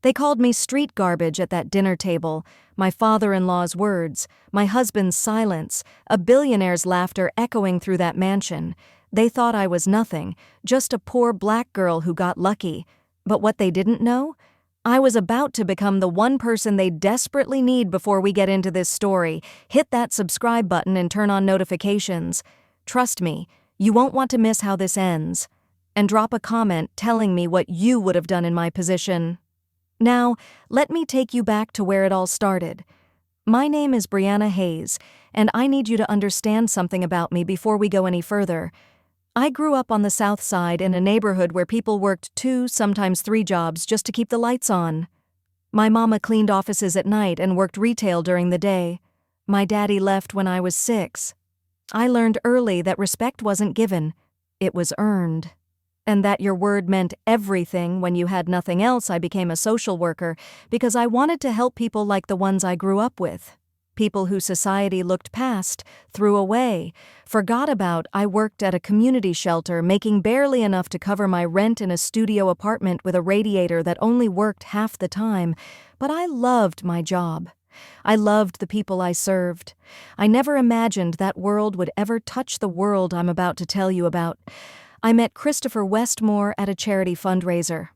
They called me street garbage at that dinner table, my father-in-law's words, my husband's silence, a billionaire's laughter echoing through that mansion. They thought I was nothing, just a poor black girl who got lucky. But what they didn't know? I was about to become the one person they desperately need. Before we get into this story, hit that subscribe button and turn on notifications. Trust me, you won't want to miss how this ends. And drop a comment telling me what you would have done in my position. Now, let me take you back to where it all started. My name is Brianna Hayes, and I need you to understand something about me before we go any further. I grew up on the South Side in a neighborhood where people worked 2, sometimes 3 jobs just to keep the lights on. My mama cleaned offices at night and worked retail during the day. My daddy left when I was 6. I learned early that respect wasn't given, it was earned. And that your word meant everything. When you had nothing else, I became a social worker because I wanted to help people like the ones I grew up with. People who society looked past, threw away, forgot about. I worked at a community shelter, making barely enough to cover my rent in a studio apartment with a radiator that only worked half the time. But I loved my job. I loved the people I served. I never imagined that world would ever touch the world I'm about to tell you about. I met Christopher Westmore at a charity fundraiser.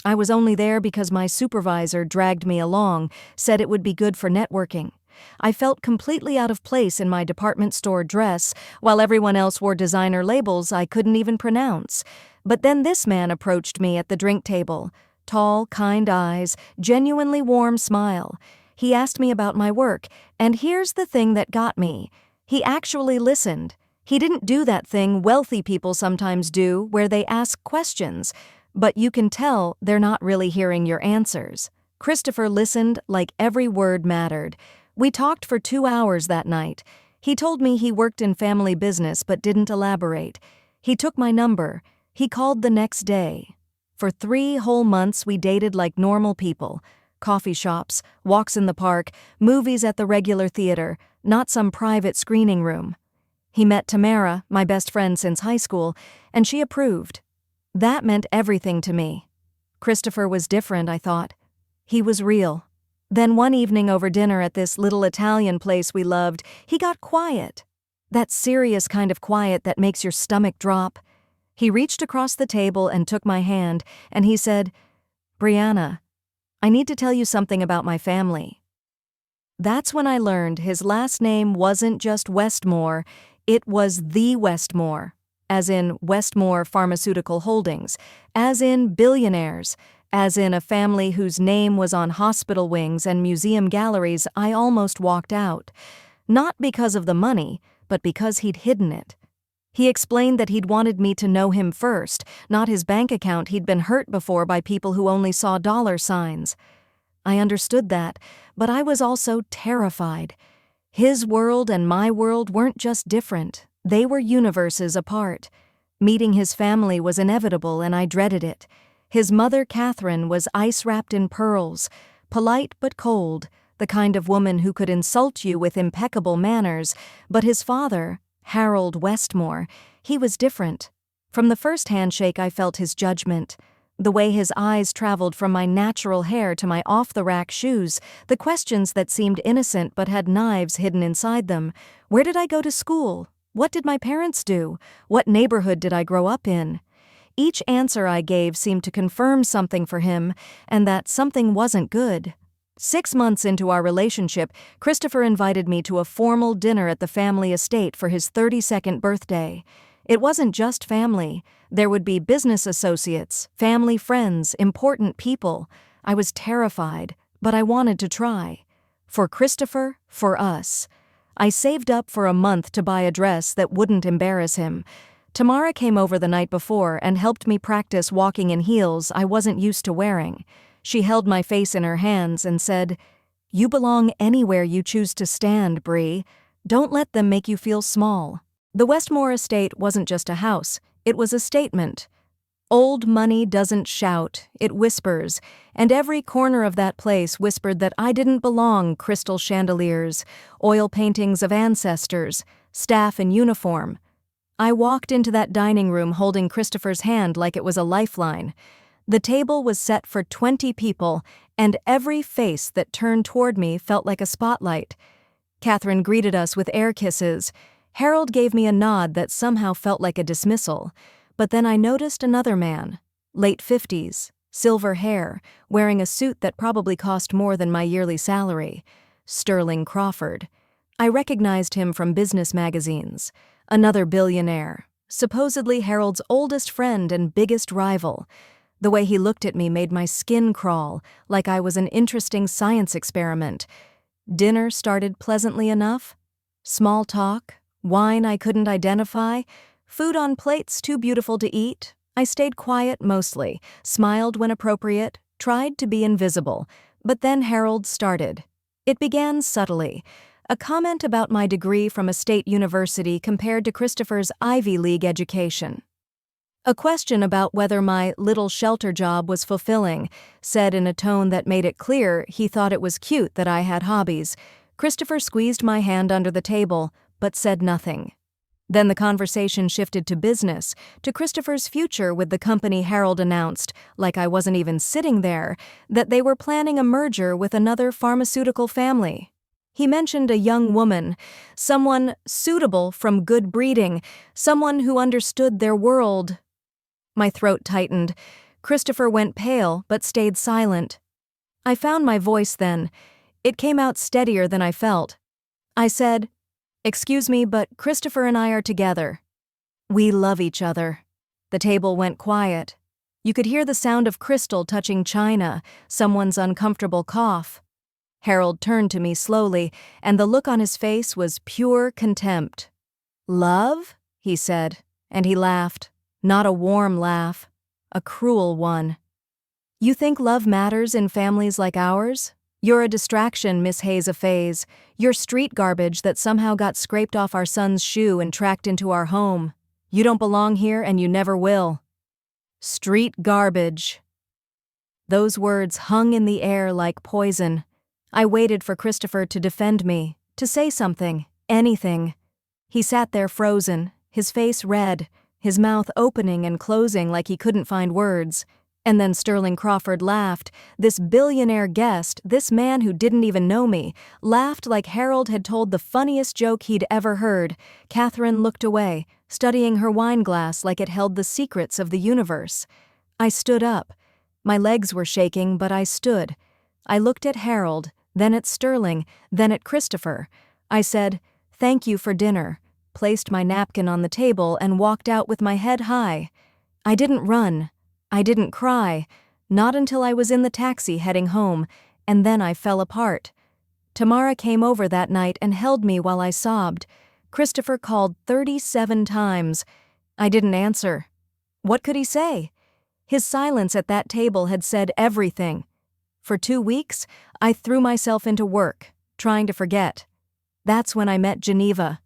I was only there because my supervisor dragged me along, said it would be good for networking. I felt completely out of place in my department store dress, while everyone else wore designer labels I couldn't even pronounce. But then this man approached me at the drink table. Tall, kind eyes, genuinely warm smile. He asked me about my work, and here's the thing that got me. He actually listened. He didn't do that thing wealthy people sometimes do, where they ask questions, but you can tell they're not really hearing your answers. Christopher listened like every word mattered. We talked for 2 hours that night. He told me he worked in family business but didn't elaborate. He took my number. He called the next day. For 3 whole months we dated like normal people. Coffee shops, walks in the park, movies at the regular theater, not some private screening room. He met Tamara, my best friend since high school, and she approved. That meant everything to me. Christopher was different, I thought. He was real. Then one evening over dinner at this little Italian place we loved, he got quiet. That serious kind of quiet that makes your stomach drop. He reached across the table and took my hand, and he said, "Brianna, I need to tell you something about my family." That's when I learned his last name wasn't just Westmore, it was the Westmore, as in Westmore Pharmaceutical Holdings, as in billionaires, as in a family whose name was on hospital wings and museum galleries. I almost walked out. Not because of the money, but because he'd hidden it. He explained that he'd wanted me to know him first, not his bank account. He'd been hurt before by people who only saw dollar signs. I understood that, but I was also terrified. His world and my world weren't just different, they were universes apart. Meeting his family was inevitable, and I dreaded it. His mother, Catherine, was ice-wrapped in pearls, polite but cold, the kind of woman who could insult you with impeccable manners. But his father, Harold Westmore, he was different. From the first handshake I felt his judgment. The way his eyes traveled from my natural hair to my off-the-rack shoes, the questions that seemed innocent but had knives hidden inside them. Where did I go to school? What did my parents do? What neighborhood did I grow up in? Each answer I gave seemed to confirm something for him, and that something wasn't good. 6 months into our relationship, Christopher invited me to a formal dinner at the family estate for his 32nd birthday. It wasn't just family. There would be business associates, family friends, important people. I was terrified, but I wanted to try. For Christopher, for us. I saved up for a month to buy a dress that wouldn't embarrass him. Tamara came over the night before and helped me practice walking in heels I wasn't used to wearing. She held my face in her hands and said, "You belong anywhere you choose to stand, Bree. Don't let them make you feel small." The Westmore estate wasn't just a house, it was a statement. Old money doesn't shout, it whispers, and every corner of that place whispered that I didn't belong. Crystal chandeliers, oil paintings of ancestors, staff in uniform. I walked into that dining room holding Christopher's hand like it was a lifeline. The table was set for 20 people, and every face that turned toward me felt like a spotlight. Catherine greeted us with air kisses. Harold gave me a nod that somehow felt like a dismissal. But then I noticed another man, late 50s, silver hair, wearing a suit that probably cost more than my yearly salary. Sterling Crawford. I recognized him from business magazines. Another billionaire, supposedly Harold's oldest friend and biggest rival. The way he looked at me made my skin crawl, like I was an interesting science experiment. Dinner started pleasantly enough. Small talk, wine I couldn't identify, food on plates too beautiful to eat. I stayed quiet mostly, smiled when appropriate, tried to be invisible. But then Harold started. It began subtly. A comment about my degree from a state university compared to Christopher's Ivy League education. A question about whether my little shelter job was fulfilling, said in a tone that made it clear he thought it was cute that I had hobbies. Christopher squeezed my hand under the table, but said nothing. Then the conversation shifted to business, to Christopher's future with the company Harold announced, like I wasn't even sitting there, that they were planning a merger with another pharmaceutical family. He mentioned a young woman, someone suitable from good breeding, someone who understood their world. My throat tightened. Christopher went pale, but stayed silent. I found my voice then. It came out steadier than I felt. I said, "Excuse me, but Christopher and I are together. We love each other." The table went quiet. You could hear the sound of crystal touching china, someone's uncomfortable cough. Harold turned to me slowly, and the look on his face was pure contempt. "Love?" he said, and he laughed. Not a warm laugh, a cruel one. "You think love matters in families like ours? You're a distraction, Miss Hayes Phase. You're street garbage that somehow got scraped off our son's shoe and tracked into our home. You don't belong here and you never will." Street garbage. Those words hung in the air like poison. I waited for Christopher to defend me, to say something, anything. He sat there frozen, his face red, his mouth opening and closing like he couldn't find words. And then Sterling Crawford laughed. This billionaire guest, this man who didn't even know me, laughed like Harold had told the funniest joke he'd ever heard. Catherine looked away, studying her wine glass like it held the secrets of the universe. I stood up. My legs were shaking, but I stood. I looked at Harold, then at Sterling, then at Christopher. I said, "Thank you for dinner," placed my napkin on the table and walked out with my head high. I didn't run. I didn't cry. Not until I was in the taxi heading home, and then I fell apart. Tamara came over that night and held me while I sobbed. Christopher called 37 times. I didn't answer. What could he say? His silence at that table had said everything. For 2 weeks, I threw myself into work, trying to forget. That's when I met Geneva.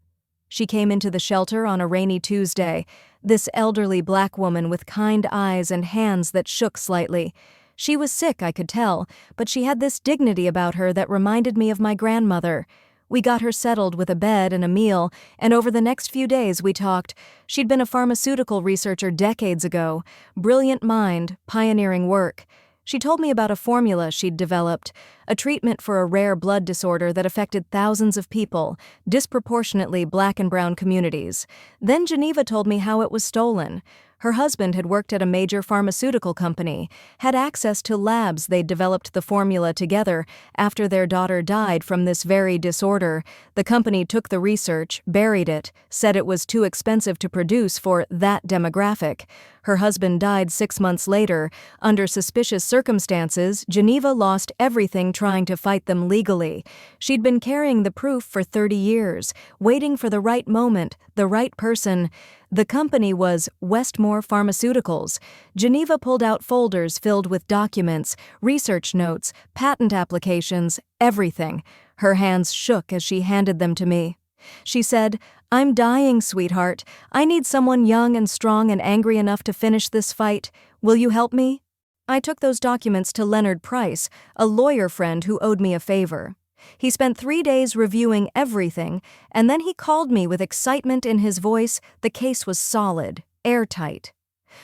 She came into the shelter on a rainy Tuesday, this elderly black woman with kind eyes and hands that shook slightly. She was sick, I could tell, but she had this dignity about her that reminded me of my grandmother. We got her settled with a bed and a meal, and over the next few days we talked. She'd been a pharmaceutical researcher decades ago. Brilliant mind, pioneering work. She told me about a formula she'd developed, a treatment for a rare blood disorder that affected thousands of people, disproportionately black and brown communities. Then Geneva told me how it was stolen. Her husband had worked at a major pharmaceutical company, had access to labs they'd developed the formula together after their daughter died from this very disorder. The company took the research, buried it, said it was too expensive to produce for that demographic. Her husband died 6 months later. Under suspicious circumstances, Geneva lost everything trying to fight them legally. She'd been carrying the proof for 30 years, waiting for the right moment, the right person. The company was Westmore Pharmaceuticals. Geneva pulled out folders filled with documents, research notes, patent applications, everything. Her hands shook as she handed them to me. She said, "I'm dying, sweetheart. I need someone young and strong and angry enough to finish this fight. Will you help me?" I took those documents to Leonard Price, a lawyer friend who owed me a favor. He spent 3 days reviewing everything, and then he called me with excitement in his voice. The case was solid, airtight.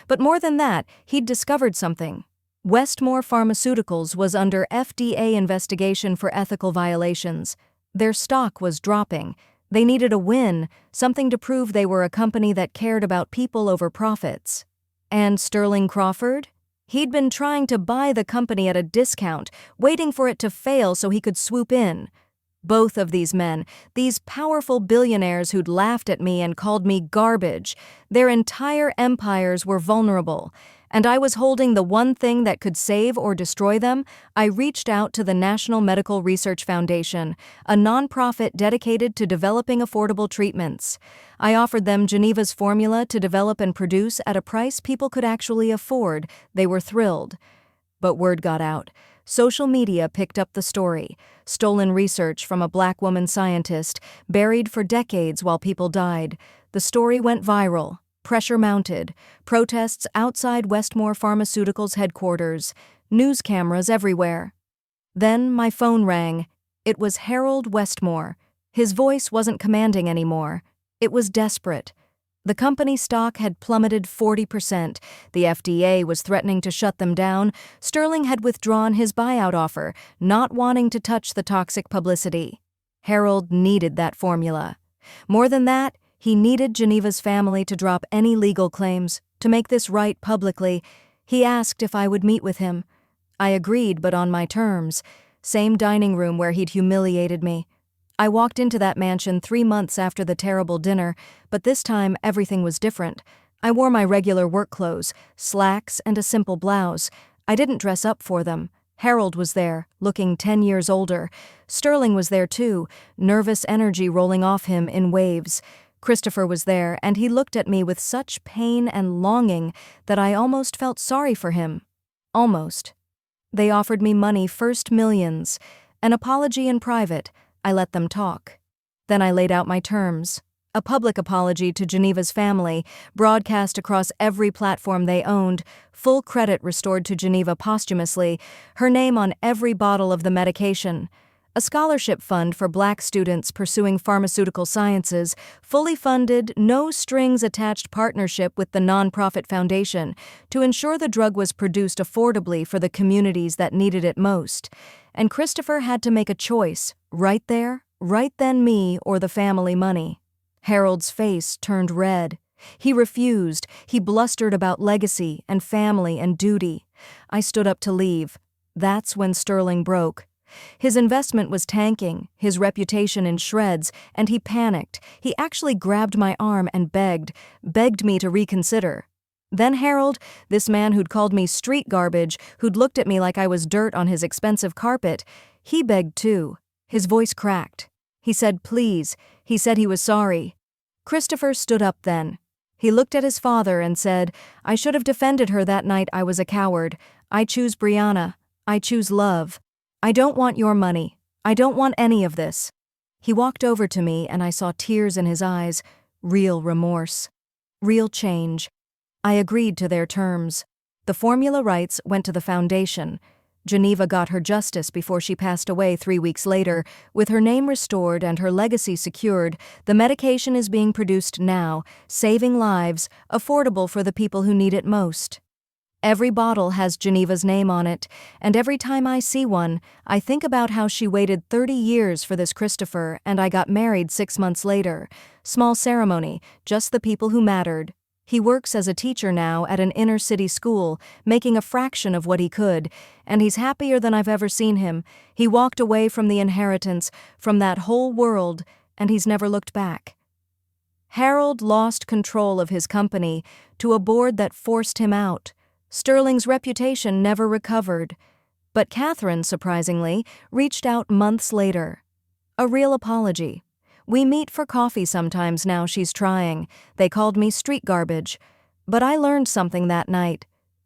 But more than that, he'd discovered something. Westmore Pharmaceuticals was under FDA investigation for ethical violations. Their stock was dropping. They needed a win, something to prove they were a company that cared about people over profits. And Sterling Crawford? He'd been trying to buy the company at a discount, waiting for it to fail so he could swoop in. Both of these men, these powerful billionaires who'd laughed at me and called me garbage, their entire empires were vulnerable. And I was holding the one thing that could save or destroy them. I reached out to the National Medical Research Foundation, a nonprofit dedicated to developing affordable treatments. I offered them Geneva's formula to develop and produce at a price people could actually afford. They were thrilled. But word got out. Social media picked up the story. Stolen research from a black woman scientist, buried for decades while people died. The story went viral. Pressure mounted. Protests outside Westmore Pharmaceuticals headquarters. News cameras everywhere. Then my phone rang. It was Harold Westmore. His voice wasn't commanding anymore. It was desperate. The company stock had plummeted 40%. The FDA was threatening to shut them down. Sterling had withdrawn his buyout offer, not wanting to touch the toxic publicity. Harold needed that formula. More than that, he needed Geneva's family to drop any legal claims. To make this right publicly, he asked if I would meet with him. I agreed, but on my terms. Same dining room where he'd humiliated me. I walked into that mansion 3 months after the terrible dinner, but this time everything was different. I wore my regular work clothes, slacks and a simple blouse. I didn't dress up for them. Harold was there, looking 10 years older. Sterling was there too, nervous energy rolling off him in waves. Christopher was there, and he looked at me with such pain and longing that I almost felt sorry for him. Almost. They offered me money, first millions. An apology in private. I let them talk. Then I laid out my terms. A public apology to Geneva's family, broadcast across every platform they owned, full credit restored to Geneva posthumously, her name on every bottle of the medication. A scholarship fund for black students pursuing pharmaceutical sciences, fully funded, no-strings-attached partnership with the nonprofit foundation to ensure the drug was produced affordably for the communities that needed it most. And Christopher had to make a choice, right there, right then, me or the family money. Harold's face turned red. He refused. He blustered about legacy and family and duty. I stood up to leave. That's when Sterling broke. His investment was tanking, his reputation in shreds, and he panicked. He actually grabbed my arm and begged me to reconsider. Then Harold, this man who'd called me street garbage, who'd looked at me like I was dirt on his expensive carpet, he begged too. His voice cracked. He said please. He said he was sorry. Christopher stood up then. He looked at his father and said, I should have defended her that night. I was a coward. I choose Brianna. I choose love. I don't want your money. I don't want any of this. He walked over to me and I saw tears in his eyes, real remorse, real change. I agreed to their terms. The formula rights went to the foundation. Geneva got her justice before she passed away 3 weeks later. With her name restored and her legacy secured, the medication is being produced now, saving lives, affordable for the people who need it most. Every bottle has Geneva's name on it, and every time I see one, I think about how she waited 30 years for this Christopher, and I got married 6 months later. Small ceremony, just the people who mattered. He works as a teacher now at an inner-city school, making a fraction of what he could, and he's happier than I've ever seen him. He walked away from the inheritance, from that whole world, and he's never looked back. Harold lost control of his company to a board that forced him out. Sterling's reputation never recovered. But Catherine, surprisingly, reached out months later. A real apology. We meet for coffee sometimes now. She's trying. They called me street garbage. But I learned something that night.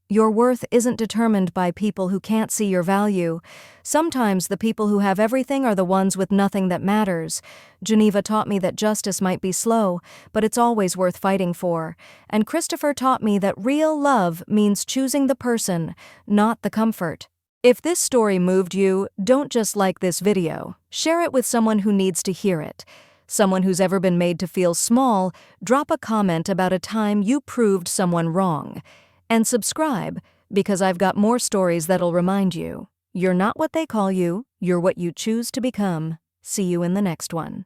Your worth isn't determined by people who can't see your value. Sometimes the people who have everything are the ones with nothing that matters. Geneva taught me that justice might be slow, but it's always worth fighting for. And Christopher taught me that real love means choosing the person, not the comfort. If this story moved you, don't just like this video. Share it with someone who needs to hear it. Someone who's ever been made to feel small. Drop a comment about a time you proved someone wrong. And subscribe, because I've got more stories that'll remind you. You're not what they call you, you're what you choose to become. See you in the next one.